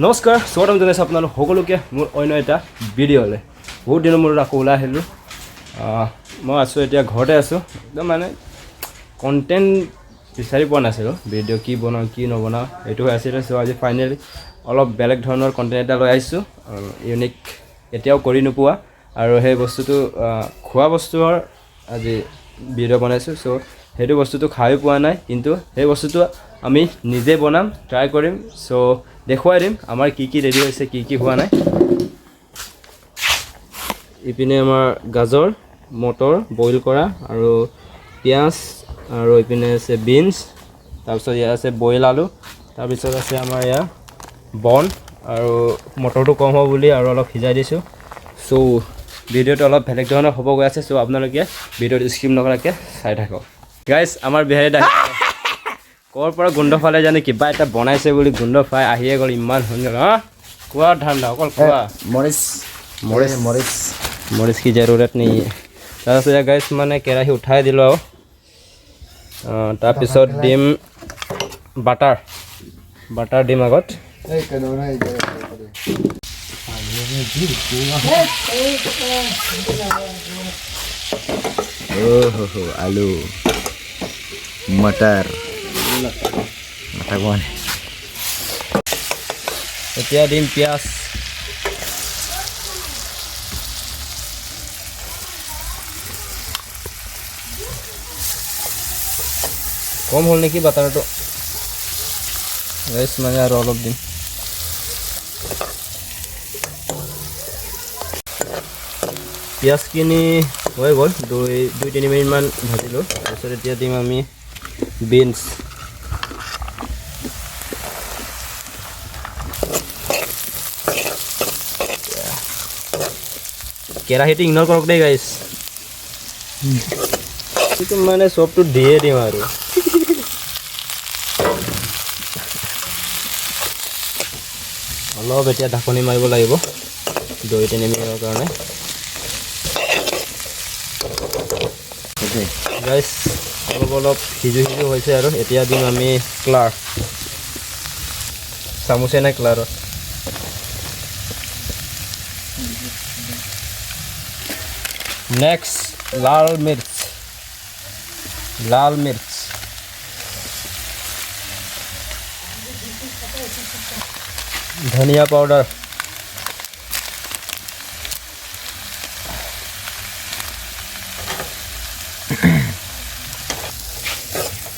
নমস্কাৰ স্বাগতম জনাইছোঁ আপোনালোক সকলোকে মোৰ অন্য এটা ভিডিঅ'লৈ। বহুত দিনৰ মূৰত আকৌ ওলাই আহিলোঁ। মই আছোঁ এতিয়া ঘৰতে আছোঁ। একদম মানে কণ্টেণ্ট বিচাৰি পোৱা নাছিলোঁ, ভিডিঅ' কি বনাওঁ কি নবনাওঁ এইটো হৈ আছিলে। চ' আজি ফাইনেলি অলপ বেলেগ ধৰণৰ কণ্টেণ্ট এটা লৈ আহিছোঁ, ইউনিক, এতিয়াও কৰি নোপোৱা। আৰু সেই বস্তুটো খোৱা বস্তুৰ আজি ভিডিঅ' বনাইছোঁ। চ' সেইটো বস্তুটো খাই পোৱা নাই, কিন্তু সেই বস্তুটো আমি নিজে বনাম, ট্ৰাই কৰিম। চ' দেখুৱাই দিম আমাৰ কি কি ৰেডি হৈছে, কি কি হোৱা নাই। ইপিনে আমাৰ গাজৰ, মটৰ বইল কৰা, আৰু পিঁয়াজ, আৰু ইপিনে আছে বিনছ, তাৰপিছত ইয়াত আছে বইল আলু, তাৰপিছত আছে আমাৰ ইয়াত বন, আৰু মটৰটো কম হ'ব বুলি আৰু অলপ সিজাই দিছোঁ। চ' ভিডিঅ'টো অলপ বেলেগ ধৰণৰ হ'ব গৈ আছে। চ' আপোনালোকে ভিডিঅ'টো স্কিপ নকৰাকৈ চাই থাকক। গাইজ, আমাৰ বিহাৰী দাহি ক'ৰ পৰা গোন্ধ ফালে জানো কিবা এটা বনাইছে বুলি গোন্ধ পাই আহিয়ে গ'ল। ইমান সুন্দৰ খোৱা ঠাণ্ডা, অকল খোৱা। মৰিচ কি জৰুৰত নেই। তাৰপিছত গাইজ মানে কেৰাহী উঠাই দিলোঁ আৰু তাৰপিছত দিম বাটাৰ দিম আগত। आलू मटर এতিয়া দিম পিঁয়াজ। কম হ'ল নেকি বাটাৰটো, গাইজ মানে আৰু অলপ দিম। পিঁয়াজখিনি হৈ গ'ল, দুই তিনি মিনিটমান ভাজিলোঁ। তাৰপিছত এতিয়া দিম আমি বিনছ। কেৰাহীটো ইগন'ৰ কৰক দেই গাইজ, সেইটো মানে চবটো দিয়ে দিম আৰু। অলপ এতিয়া ঢাকনি মাৰিব লাগিব 2-3 মিনিটৰ কাৰণে। গাইজ অলপ সিজু হৈছে আৰু এতিয়া দিম আমি ক্লাৰ, চামুচে নাই ক্লাৰত। নেক্সট লাল মিৰ্চ, ধনিয়া পাউডাৰ,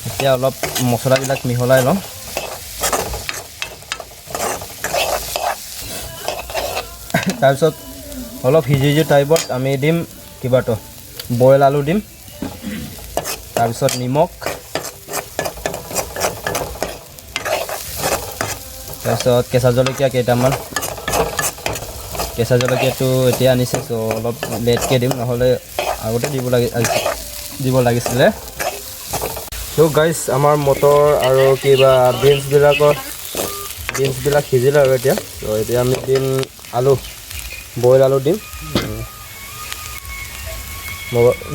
এতিয়া অলপ মছলাবিলাক মিহলাই লওঁ। তাৰপিছত অলপ সিজি টাইপত আমি দিম কিবাটো বইল আলু দিম, তাৰপিছত নিমখ, তাৰপিছত কেঁচা জলকীয়া কেইটামান। কেঁচা জলকীয়াটো এতিয়া আনিছে, চ' অলপ লেটকৈ দিম, নহ'লে আগতে দিব লাগিছিলে। চ' গাইজ আমাৰ মটৰ আৰু কিবা বিনছবিলাক সিজিলে আৰু এতিয়া। চ' এতিয়া আমি দিম আলু, বইল আলু দিম।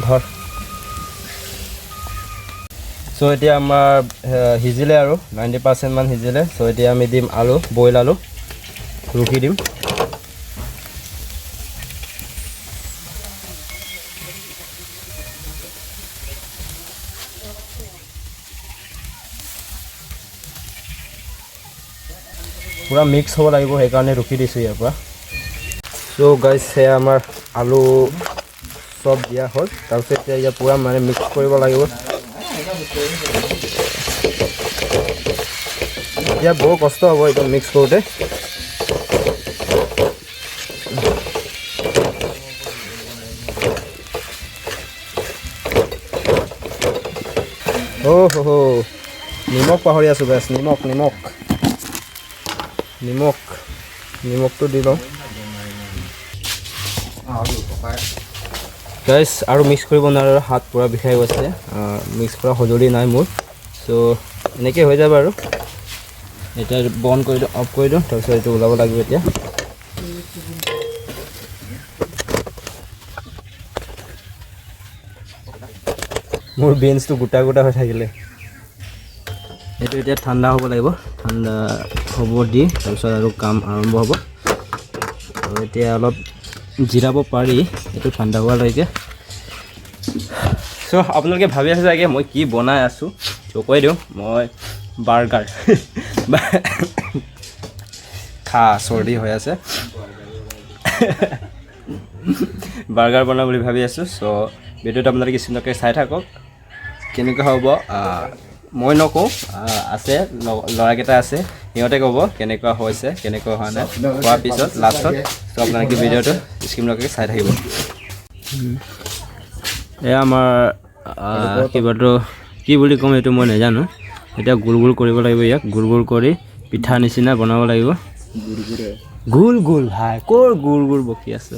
ধৰ চ' এতিয়া আমাৰ সিজিলে আৰু 90% মান সিজিলে। চ' এতিয়া আমি দিম আলু, বইল আলু ৰুকি দিম। পূৰা মিক্স হ'ব লাগিব, সেইকাৰণে ৰুকি দিছোঁ ইয়াৰ পৰা। চ' গাইজ সেয়া আমাৰ আলু চব দিয়া হ'ল। তাৰপিছত এতিয়া ইয়াত পূৰা মানে মিক্স কৰিব লাগিব। এতিয়া বহু কষ্ট হ'ব এইটো মিক্স কৰোঁতে। নিমখ পাহৰি আছোঁ গাইজ, নিমখটো দি লওঁ গাইজ। আৰু মিক্স কৰিব নোৱাৰে, হাত পূৰা বিষাই গৈছে, মিক্স কৰা সঁজুলি নাই মোৰ। চ' এনেকৈ হৈ যাব আৰু। এতিয়া বন্ধ কৰি দিওঁ, অফ কৰি দিওঁ, তাৰপিছত এইটো ওলাব লাগিব এতিয়া। মোৰ বিনছটো গোটা হৈ থাকিলে। এইটো এতিয়া ঠাণ্ডা হ'ব লাগিব ঠাণ্ডা হ'ব দি তাৰপিছত আৰু কাম আৰম্ভ হ'ব আৰু এতিয়া অলপ জিৰাব পাৰি এইটো ঠাণ্ডা হোৱালৈকে চ' আপোনালোকে ভাবি আছে চাগে মই কি বনাই আছোঁ চ' কৈ দিওঁ মই বাৰ্গাৰ খা চৰ্দি হৈ আছে বাৰ্গাৰ বনাম বুলি ভাবি আছোঁ চ' ভিডিঅ'টো আপোনালোকে চিন্তাকৈ চাই থাকক কেনেকুৱা হ'ব মই নকওঁ আছে ল'ৰাকেইটা আছে সিহঁতে ক'ব কেনেকুৱা হৈছে কেনেকুৱা হোৱা নাই হোৱাৰ পিছত লাষ্টত চ' আপোনালোকে ভিডিঅ'টো স্ক্ৰীনলৈকে চাই থাকিব এয়া আমাৰ কিবাটো কি বুলি ক'ম এইটো মই নাজানো এতিয়া গোল গোল কৰিব লাগিব ইয়াক গোল গোল কৰি পিঠা নিচিনা বনাব লাগিব গোল গোল ভাই ক'ৰ গোল গোল বকি আছো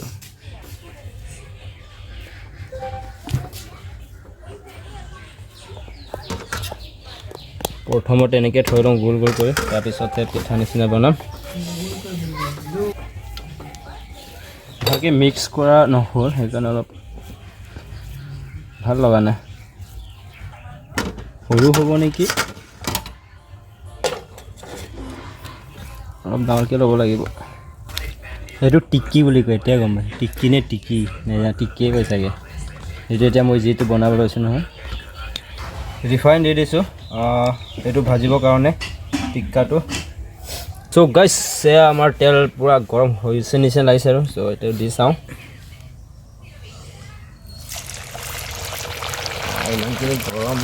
প্ৰথমতে এনেকৈ থৈ লওঁ গোল গোল কৰি তাৰপিছতে পিঠা নিচিনা বনাম ভালকৈ মিক্স কৰা নহ'ল সেইকাৰণে অলপ ভাল লগা নাই সৰু হ'ব নেকি অলপ ডাঙৰকৈ ল'ব লাগিব সেইটো টিক্কি বুলি কয় এতিয়া গম পাই টিক্কি নে টিক্কি নেজানো টিক্কিয়ে কয় চাগে সেইটো এতিয়া মই যিটো বনাব লৈছোঁ নহয় ৰিফাইন দি দিছোঁ এইটো ভাজিবৰ কাৰণে টিক্কাটো চ' গাইছ এয়া আমাৰ তেল পূৰা গৰম হৈছে নিচিনা লাগিছে আৰু চ' এইটো দি চাওঁ ইমানখিনি গৰম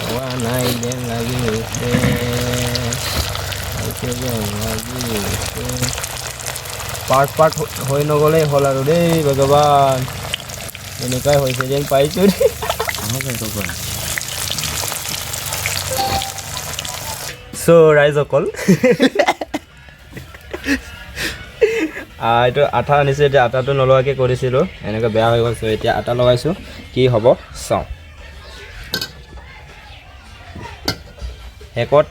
হোৱা নাই যেন লাগি হৈছে পাৰ্ট পাৰ্ট হৈ নগ'লেই হ'ল আৰু দেই ভগৱান এনেকুৱাই হৈছে যেন পাইছোঁ চ' ৰাইজসকল এইটো আঠা আনিছোঁ এতিয়া আটাটো নলগাকৈ কৰিছিলোঁ এনেকৈ বেয়া হৈ গ'ল চ' এতিয়া আটা লগাইছোঁ কি হ'ব চাওঁ শেষত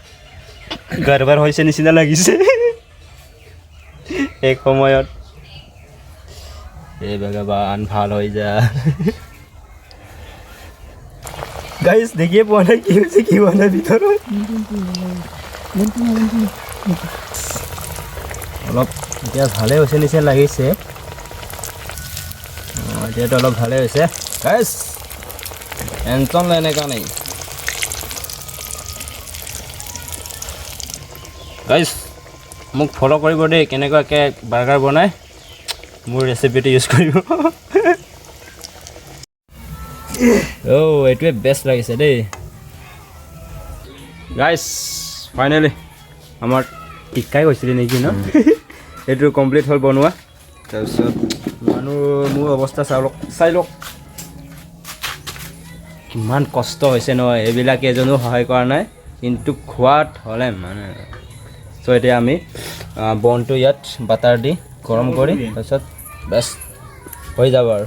গাৰবাৰ হৈছে নিচিনা লাগিছে এক সময়ত এই ভগৱান ভাল হৈ যা গাইজ দেখিয়ে পোৱা নাই কি হৈছে কি হোৱা নাই ভিতৰত অলপ এতিয়া ভালে হৈছে নিচিনা লাগিছে এতিয়াতো অলপ ভালে হৈছে গাইজ টেনশ্যন লৈ এনেকুৱা নাই গাইজ মোক ফ'ল' কৰিব দেই কেনেকুৱাকৈ বাৰ্গাৰ বনাই মোৰ ৰেচিপিটো ইউজ কৰিব এইটোৱে বেষ্ট লাগিছে দেই গাইজ ফাইনেলি আমাৰ টিক্কাই হৈছিলে নেকি ন এইটো কমপ্লিট হ'ল বনোৱা তাৰপিছত মানুহ মোৰ অৱস্থা চাই লওক কিমান কষ্ট হৈছে নহয় এইবিলাক এজনো সহায় কৰা নাই কিন্তু খোৱাত হ'লে মানে চ' এতিয়া আমি বনটো ইয়াত বাটাৰ দি গৰম কৰি তাৰপিছত বেষ্ট হৈ যাব আৰু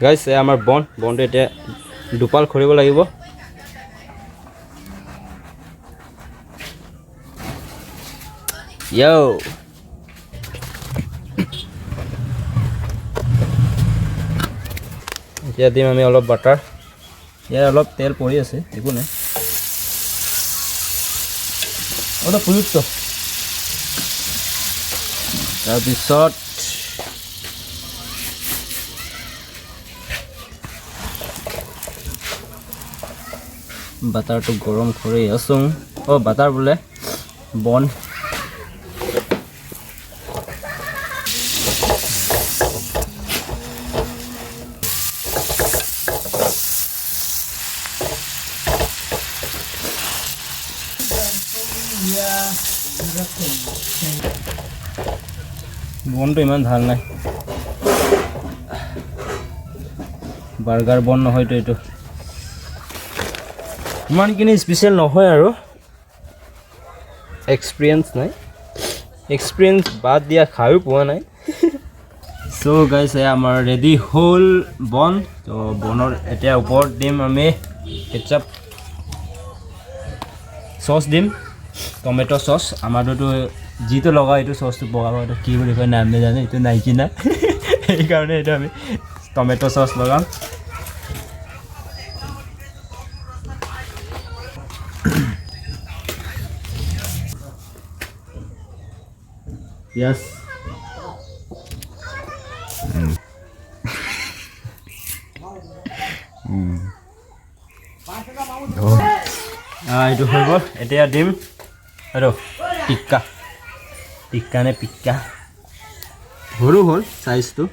গাইজ এই আমাৰ বনটো এতিয়া দুপাল খৰিব লাগিব এতিয়া দিম আমি অলপ বাটাৰ ইয়াত অলপ তেল পৰি আছে একো নাই অলপ প্ৰযুক্ত তাৰপিছত বাটাৰটো গৰম কৰি আছোঁ বাটাৰ বোলে বন বনটো ইমান ভাল নাই বাৰ্গাৰ বন নহয়তো এইটো ইমানখিনি স্পেচিয়েল নহয় আৰু এক্সপিৰিয়েঞ্চ নাই এক্সপিৰিয়েঞ্চ বাদ দিয়া খায়ো পোৱা নাই চ' গাইছ আমাৰ ৰেডি হ'ল বন তো বনৰ এতিয়া ওপৰত দিম আমি কেটচাপ চচ দিম টমেটো চচ আমাৰতো যিটো লগা এইটো চচটো বগাব এইটো কি বুলি কয় নাম নাজানে এইটো নাইকি না সেইকাৰণে এইটো আমি টমেটো চচ লগাম পিঁয়াজ এইটো হৈ গ'ল এতিয়া দিম আৰু টিক্কা টিক্কা নে পিক্কা সৰু হ'ল চাইজটো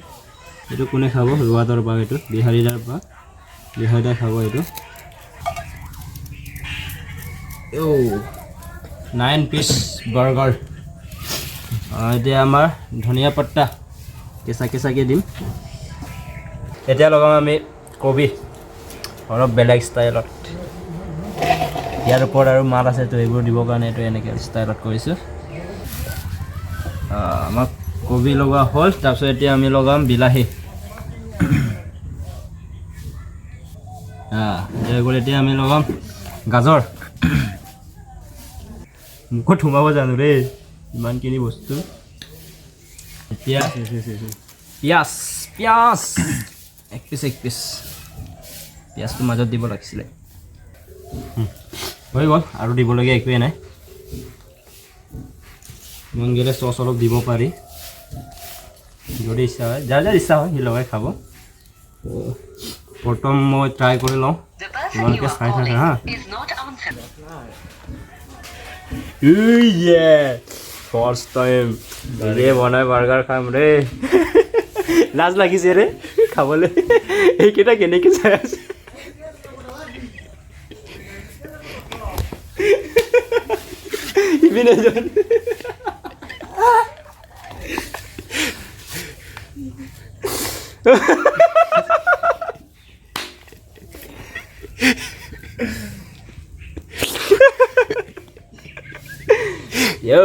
এইটো কোনে খাব ৰোৱা দৰবা এইটো বিহাৰীদাৰ পৰা বিহাৰীদাৰ খাব এইটো 9 পিচ বাৰ্গাৰ এতিয়া আমাৰ ধনিয়া পাত্তা কেঁচা কেঁচাকৈ দিম এতিয়া লগাম আমি কবি অলপ বেলেগ ষ্টাইলত ইয়াৰ ওপৰত আৰু মাল আছে তো এইবোৰ দিবৰ কাৰণে এইটো এনেকৈ ষ্টাইলত কৰিছোঁ আমাক কবি লগোৱা হ'ল তাৰপিছত এতিয়া আমি লগাম বিলাহী এতিয়া আমি লগাম গাজৰ মুখত সোমাব জানো দেই ইমানখিনি বস্তু এতিয়া পিঁয়াজ পিঁয়াজ এক পিচ পিঁয়াজটো মাজত দিব লাগিছিলে হৈ গ'ল আৰু দিবলগীয়া একোৱেই নাই মন গ'লে চচ অলপ দিব পাৰি যদি ইচ্ছা হয় যাৰ যাৰ ইচ্ছা হয় সি লগাই খাব প্ৰথম মই ট্ৰাই কৰি লওঁ তোমালোকে চাই থাকা হা ফাৰ্ষ্ট টাইম নিজে বনাই বাৰ্গাৰ খাম ৰে লাজ লাগিছে ৰে খাবলৈ এইকেইটা কেনেকৈ চাই আছে ইপিনে এজন Yo.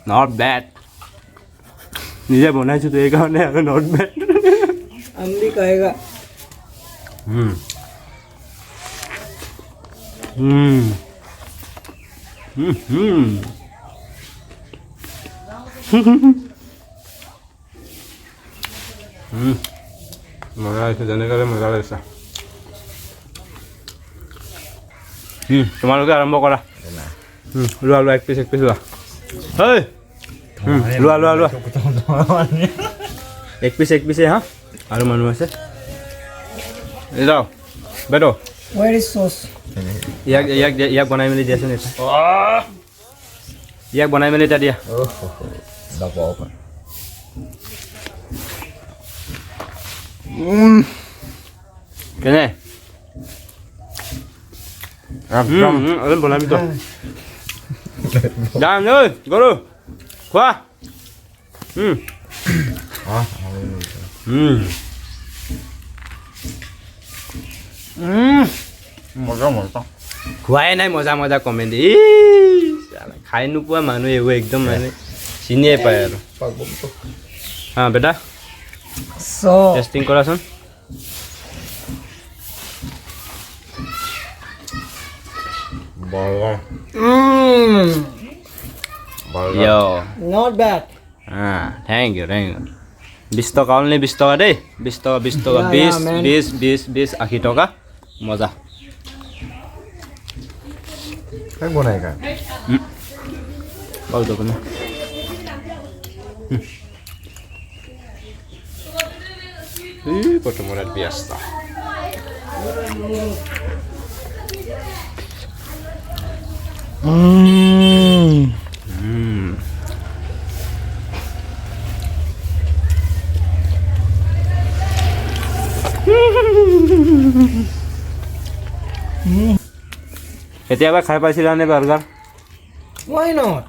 Not bad. নিজে বনাইছো তো এই কাৰণে আৰু not bad. हम भी कहेगा মজা আছে যেনেকৈ মজা লাগিছে তোমালোকে আৰম্ভ কৰা লোৱা লোৱা এক পিচ লোৱা লোৱা লোৱা লোৱা এক পিছে হা আৰু মানুহ আছে যাওঁ বেদো where is sauce ইয়াক বনাই মেলি দিয়াচোন ইয়াক বনাই মেলি এটা দিয়া কেনে বনাবি তো যাম ঐ গৰু খোৱা মজা মজা খোৱাই নাই মজা মজা কমেণ্ট খাই নোপোৱা মানুহ এইবোৰ একদম মানে চিনিয়ে পায় আৰু হা বেটা so টেষ্টিং কৰাচোন burger Yo. not bad Thank you 20 টকা অনলি 20 টকা দেই 20 টকা 20 টকা 20 80 টকা মজা काय বনাই का বহুত দোকান কত মরাত ব্যস্ত কেতিয়াবা খাই পাইছিলানে বাৰ্গাৰ why not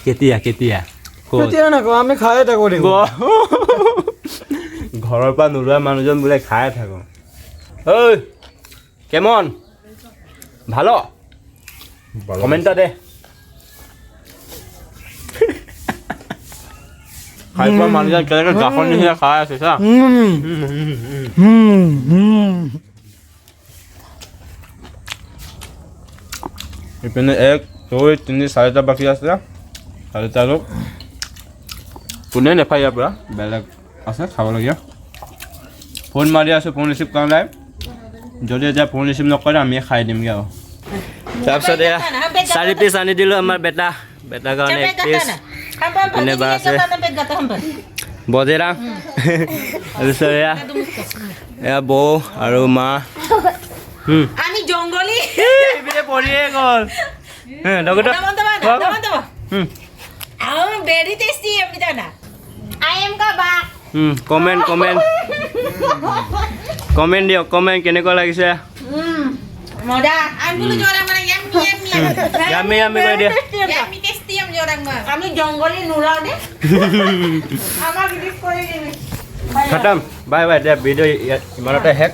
কেতিয়া কেতিয়া না আমি খাই থাকো ঘৰৰ পৰা নোলোৱা মানুহজন বোলে খাই থাকো ঐ কেমন ভালো কমেণ্টটা দে খাই পোৱা মানুহজন কেনেকৈ জাখন নিচিনা খাই আছে চা ইপিনে 1 2 3 4টা বাকী আছে 4টা কোনে নেপায় ইয়াৰ পৰা বেলেগ আছে খাবলগীয়া ফোন মাৰি আছোঁ ফোন ৰিচিভ কৰা নাই যদি এতিয়া ফোন ৰিচিভ নকৰে আমি খাই দিমগৈ আৰু তাৰপিছত এয়া 4 পিচ আনি দিলোঁ আমাৰ বেটাৰ কাৰণে 1 পিচ ইনে বা আছে বজেৰা তাৰপিছত এয়া বৌ আৰু মা আমি জংগলী এইপিনে পৰিয়ে গ'ল very tasty I am kaba comment দিয়ক কমেণ্ট কেনেকুৱা লাগিছে moda I'm gonna jorang mana yummy Yummy কৈ দিয়া yummy tasty am jorang ma আমি জংগলী নুৰাও দে আমাক দিছ কৰি দিবি খতম বাই বাই এতিয়া ভিডিঅ' ইমানতে শেষ